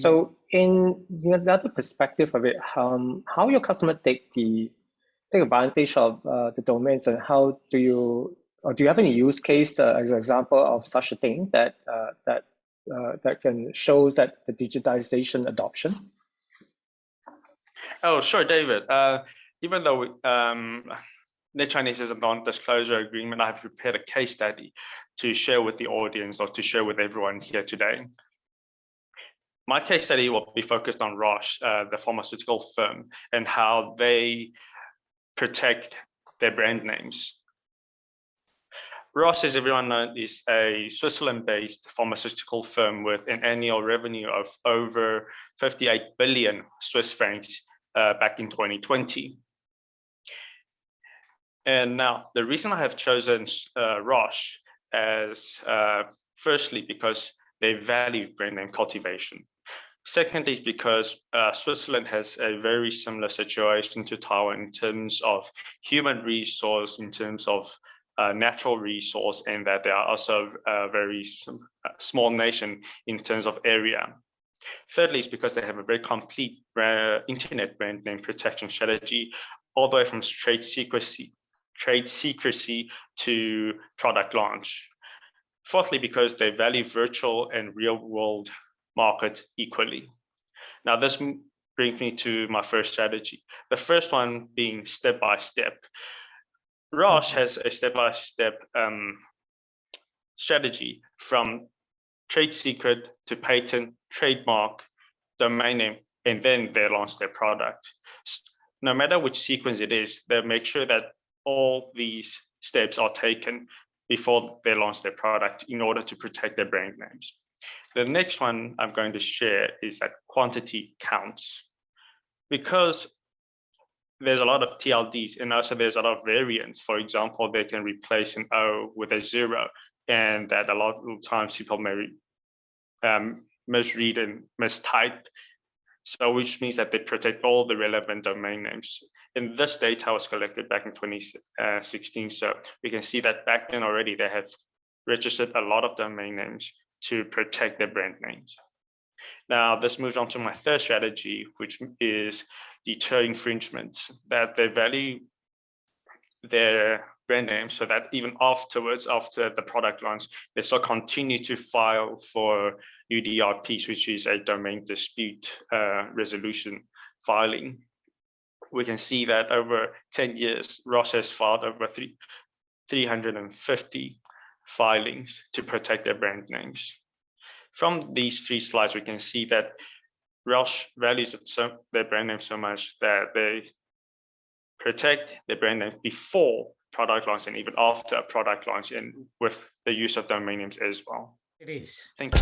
So in the other perspective of it, how your customer take advantage of the domains, and how do you have any use case as an example of such a thing that can show that the digitization adoption? Oh, sure, David. Even though Net Chinese is a non-disclosure agreement, I've prepared a case study to share with the audience, or to share with everyone here today. My case study will be focused on Roche, the pharmaceutical firm, and how they protect their brand names. Roche, as everyone knows, is a Switzerland-based pharmaceutical firm with an annual revenue of over 58 billion Swiss francs back in 2020. And now, the reason I have chosen Roche as firstly, because they value brand name cultivation. Secondly, is because Switzerland has a very similar situation to Taiwan in terms of human resource, in terms of natural resource, and that they are also a very small nation in terms of area. Thirdly, is because they have a very complete internet brand name protection strategy, all the way from trade secrecy to product launch. Fourthly, because they value virtual and real world markets equally. Now, this brings me to my first strategy. The first one being step-by-step. Roche has a step-by-step strategy from trade secret to patent, trademark, domain name, and then they launch their product. No matter which sequence it is, they make sure that all these steps are taken before they launch their product in order to protect their brand names. The next one I'm going to share is that quantity counts. Because there's a lot of TLDs, and also there's a lot of variants. For example, they can replace an O with a 0, and that a lot of times people may misread and mistype. So which means that they protect all the relevant domain names. And this data was collected back in 2016. So we can see that back then already they have registered a lot of domain names to protect their brand names. Now, this moves on to my third strategy, which is deter infringements, that they value their brand name so that even afterwards, after the product launch, they still continue to file for UDRPs, which is a domain dispute resolution filing. We can see that over 10 years, Roche has filed over 350 filings to protect their brand names. From these three slides, we can see that Roche values their brand name so much that they protect their brand name before product launch and even after product launch, and with the use of domain names as well. It is. Thank you.